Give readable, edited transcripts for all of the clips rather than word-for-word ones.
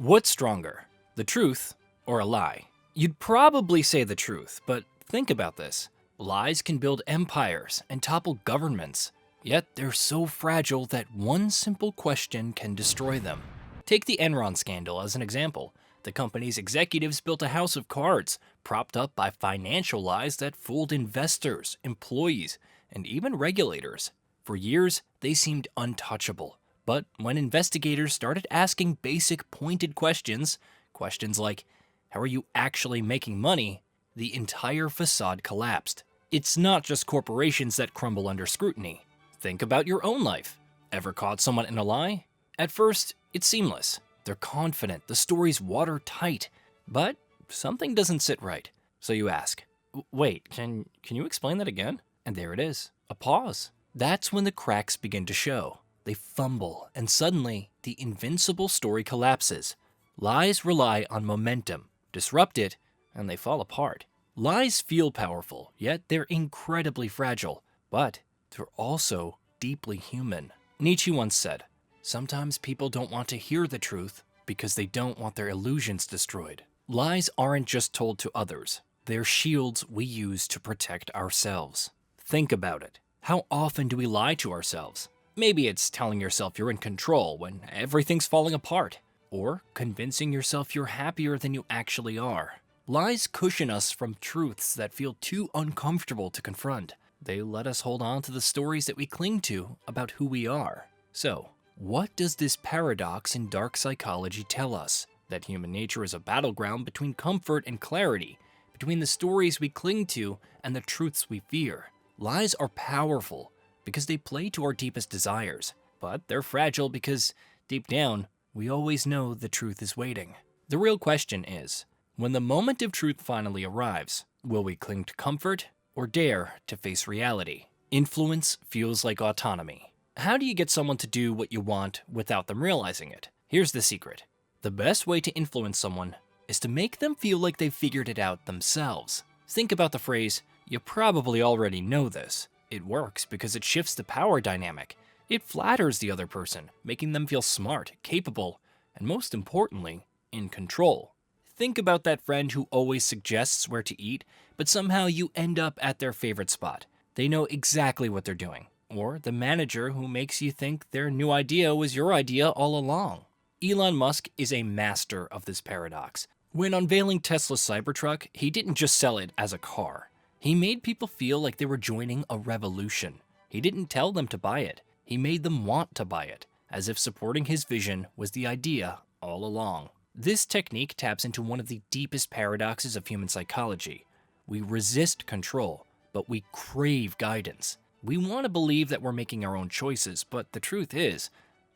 What's stronger, the truth or a lie? You'd probably say the truth, but think about this. Lies can build empires and topple governments, yet they're so fragile that one simple question can destroy them. Take the Enron scandal as an example. The company's executives built a house of cards, propped up by financial lies that fooled investors, employees, and even regulators. For years, they seemed untouchable. But when investigators started asking basic pointed questions, questions like, how are you actually making money? The entire facade collapsed. It's not just corporations that crumble under scrutiny. Think about your own life. Ever caught someone in a lie? At first, it's seamless. They're confident, the story's watertight. But something doesn't sit right. So you ask, wait, can you explain that again? And there it is, a pause. That's when the cracks begin to show. They fumble, and suddenly, the invincible story collapses. Lies rely on momentum, disrupt it, and they fall apart. Lies feel powerful, yet they're incredibly fragile, but they're also deeply human. Nietzsche once said, sometimes people don't want to hear the truth because they don't want their illusions destroyed. Lies aren't just told to others. They're shields we use to protect ourselves. Think about it. How often do we lie to ourselves? Maybe it's telling yourself you're in control when everything's falling apart, or convincing yourself you're happier than you actually are. Lies cushion us from truths that feel too uncomfortable to confront. They let us hold on to the stories that we cling to about who we are. So, what does this paradox in dark psychology tell us? That human nature is a battleground between comfort and clarity, between the stories we cling to and the truths we fear. Lies are powerful because they play to our deepest desires, but they're fragile because, deep down, we always know the truth is waiting. The real question is, when the moment of truth finally arrives, will we cling to comfort or dare to face reality? Influence feels like autonomy. How do you get someone to do what you want without them realizing it? Here's the secret. The best way to influence someone is to make them feel like they've figured it out themselves. Think about the phrase, you probably already know this. It works because it shifts the power dynamic. It flatters the other person, making them feel smart, capable, and most importantly, in control. Think about that friend who always suggests where to eat, but somehow you end up at their favorite spot. They know exactly what they're doing. Or the manager who makes you think their new idea was your idea all along. Elon Musk is a master of this paradox. When unveiling Tesla's Cybertruck, he didn't just sell it as a car. He made people feel like they were joining a revolution. He didn't tell them to buy it. He made them want to buy it, as if supporting his vision was the idea all along. This technique taps into one of the deepest paradoxes of human psychology. We resist control, but we crave guidance. We want to believe that we're making our own choices, but the truth is,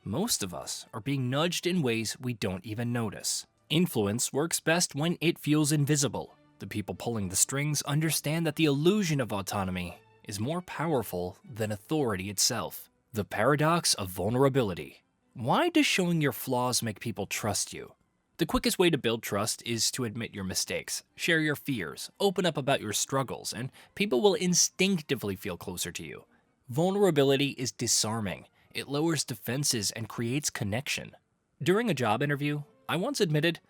most of us are being nudged in ways we don't even notice. Influence works best when it feels invisible. The people pulling the strings understand that the illusion of autonomy is more powerful than authority itself. The paradox of vulnerability. Why does showing your flaws make people trust you? The quickest way to build trust is to admit your mistakes, share your fears, open up about your struggles, and people will instinctively feel closer to you. Vulnerability is disarming. It lowers defenses and creates connection. During a job interview, I once admitted,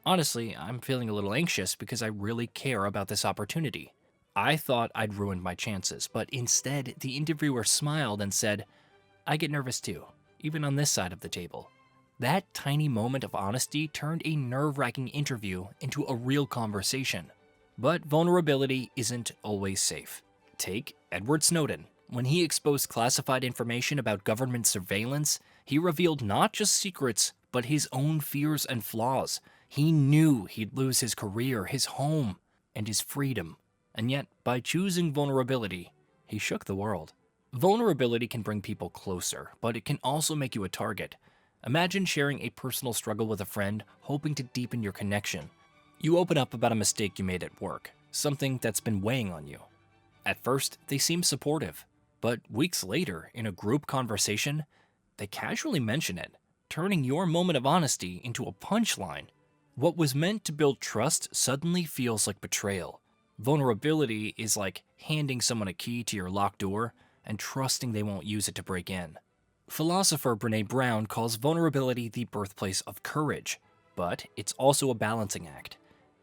honestly, I'm feeling a little anxious because I really care about this opportunity. I thought I'd ruined my chances, but instead, the interviewer smiled and said, I get nervous too, even on this side of the table. That tiny moment of honesty turned a nerve-wracking interview into a real conversation. But vulnerability isn't always safe. Take Edward Snowden. When he exposed classified information about government surveillance, he revealed not just secrets, but his own fears and flaws. He knew he'd lose his career, his home, and his freedom. And yet, by choosing vulnerability, he shook the world. Vulnerability can bring people closer, but it can also make you a target. Imagine sharing a personal struggle with a friend, hoping to deepen your connection. You open up about a mistake you made at work, something that's been weighing on you. At first, they seem supportive, but weeks later, in a group conversation, they casually mention it, turning your moment of honesty into a punchline. What was meant to build trust suddenly feels like betrayal. Vulnerability is like handing someone a key to your locked door and trusting they won't use it to break in. Philosopher Brené Brown calls vulnerability the birthplace of courage. but it's also a balancing act.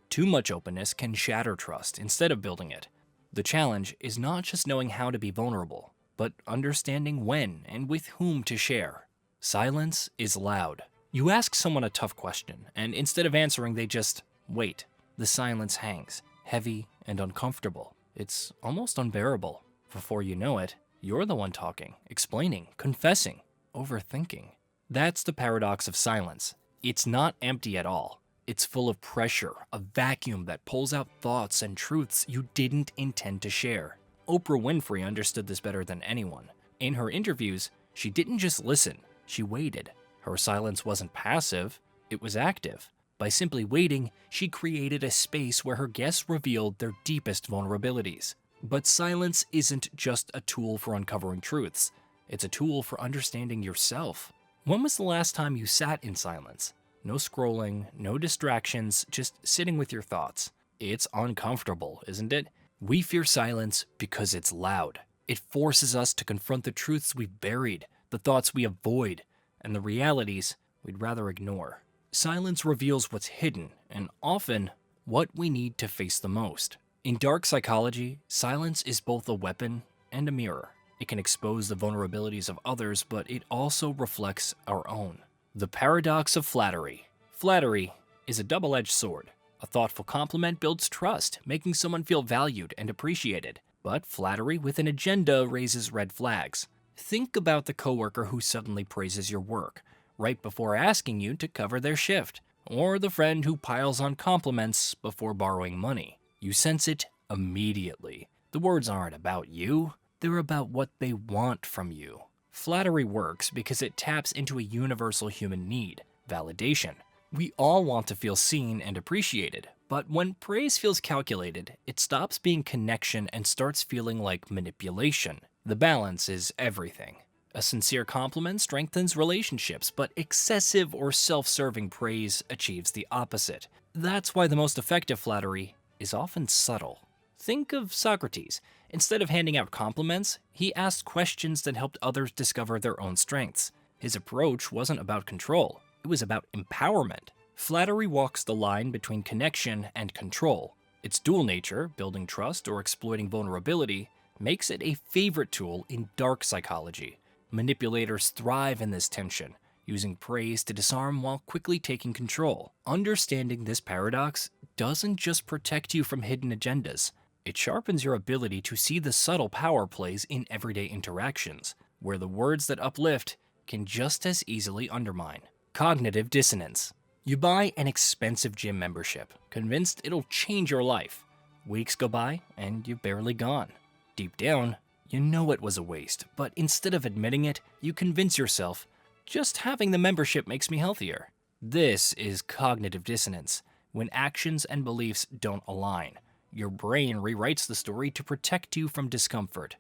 Too much openness can shatter trust instead of building it. The challenge is not just knowing how to be vulnerable, but understanding when and with whom to share. Silence is loud. You ask someone a tough question, and instead of answering, they just wait. The silence hangs, heavy and uncomfortable. It's almost unbearable. Before you know it, you're the one talking, explaining, confessing, overthinking. That's the paradox of silence. It's not empty at all. It's full of pressure, a vacuum that pulls out thoughts and truths you didn't intend to share. Oprah Winfrey understood this better than anyone. In her interviews, she didn't just listen, she waited. Her silence wasn't passive, it was active. By simply waiting, she created a space where her guests revealed their deepest vulnerabilities. But silence isn't just a tool for uncovering truths. It's a tool for understanding yourself. When was the last time you sat in silence? No scrolling, no distractions, just sitting with your thoughts. It's uncomfortable, isn't it? We fear silence because it's loud. It forces us to confront the truths we've buried, the thoughts we avoid, and the realities we'd rather ignore. Silence reveals what's hidden, and often, what we need to face the most. In dark psychology, silence is both a weapon and a mirror. It can expose the vulnerabilities of others, but it also reflects our own. The Paradox of Flattery. Flattery is a double-edged sword. A thoughtful compliment builds trust, making someone feel valued and appreciated. But flattery with an agenda raises red flags. Think about the coworker who suddenly praises your work, right before asking you to cover their shift, or the friend who piles on compliments before borrowing money. You sense it immediately. The words aren't about you, they're about what they want from you. Flattery works because it taps into a universal human need, validation. We all want to feel seen and appreciated, but when praise feels calculated, it stops being connection and starts feeling like manipulation. The balance is everything. A sincere compliment strengthens relationships, but excessive or self-serving praise achieves the opposite. That's why the most effective flattery is often subtle. Think of Socrates. Instead of handing out compliments, he asked questions that helped others discover their own strengths. His approach wasn't about control, it was about empowerment. Flattery walks the line between connection and control. Its dual nature, building trust or exploiting vulnerability, makes it a favorite tool in dark psychology. Manipulators thrive in this tension, using praise to disarm while quickly taking control. Understanding this paradox doesn't just protect you from hidden agendas, it sharpens your ability to see the subtle power plays in everyday interactions, where the words that uplift can just as easily undermine. Cognitive dissonance. You buy an expensive gym membership, convinced it'll change your life. Weeks go by, and you've barely gone. Deep down, you know it was a waste, but instead of admitting it, you convince yourself, just having the membership makes me healthier. This is cognitive dissonance, when actions and beliefs don't align. Your brain rewrites the story to protect you from discomfort.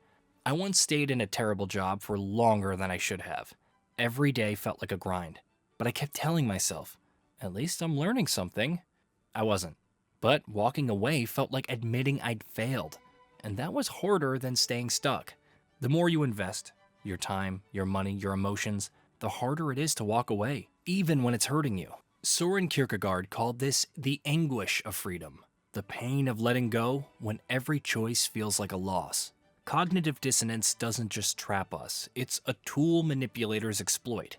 I once stayed in a terrible job for longer than I should have. Every day felt like a grind, but I kept telling myself, at least I'm learning something. I wasn't. But walking away felt like admitting I'd failed, and that was harder than staying stuck. The more you invest, your time, your money, your emotions, the harder it is to walk away, even when it's hurting you. Soren Kierkegaard called this the anguish of freedom, the pain of letting go when every choice feels like a loss. Cognitive dissonance doesn't just trap us, it's a tool manipulators exploit.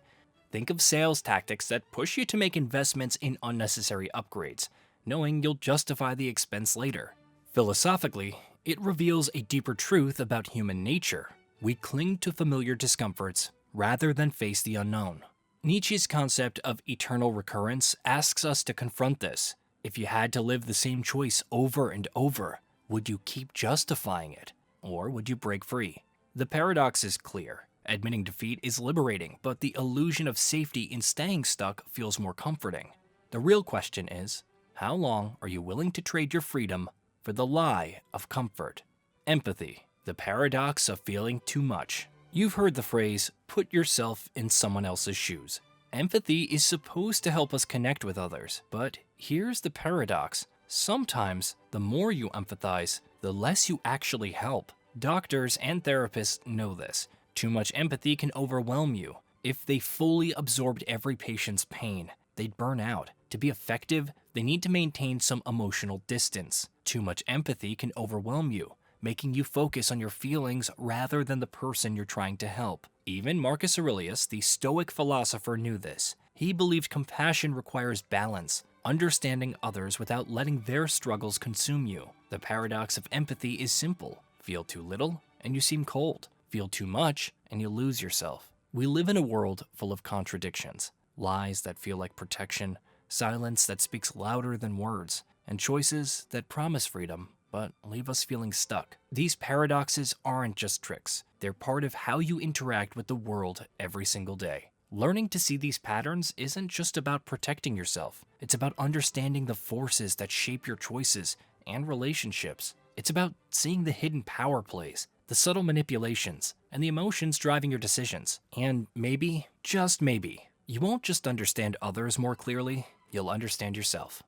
Think of sales tactics that push you to make investments in unnecessary upgrades, knowing you'll justify the expense later. Philosophically, it reveals a deeper truth about human nature. We cling to familiar discomforts rather than face the unknown. Nietzsche's concept of eternal recurrence asks us to confront this. If you had to live the same choice over and over, would you keep justifying it, or would you break free? The paradox is clear. Admitting defeat is liberating, but the illusion of safety in staying stuck feels more comforting. The real question is, how long are you willing to trade your freedom for the lie of comfort? Empathy, the paradox of feeling too much. You've heard the phrase, put yourself in someone else's shoes. Empathy is supposed to help us connect with others, but here's the paradox. Sometimes, the more you empathize, the less you actually help. Doctors and therapists know this. Too much empathy can overwhelm you. If they fully absorbed every patient's pain, they'd burn out. To be effective, they need to maintain some emotional distance. Too much empathy can overwhelm you, making you focus on your feelings rather than the person you're trying to help. Even Marcus Aurelius, the Stoic philosopher, knew this. He believed compassion requires balance, understanding others without letting their struggles consume you. The paradox of empathy is simple. Feel too little, and you seem cold. Feel too much, and you lose yourself. We live in a world full of contradictions. Lies that feel like protection, silence that speaks louder than words, and choices that promise freedom but leave us feeling stuck. These paradoxes aren't just tricks. They're part of how you interact with the world every single day. Learning to see these patterns isn't just about protecting yourself. It's about understanding the forces that shape your choices and relationships. It's about seeing the hidden power plays, the subtle manipulations, and the emotions driving your decisions. And maybe, just maybe, you won't just understand others more clearly, you'll understand yourself.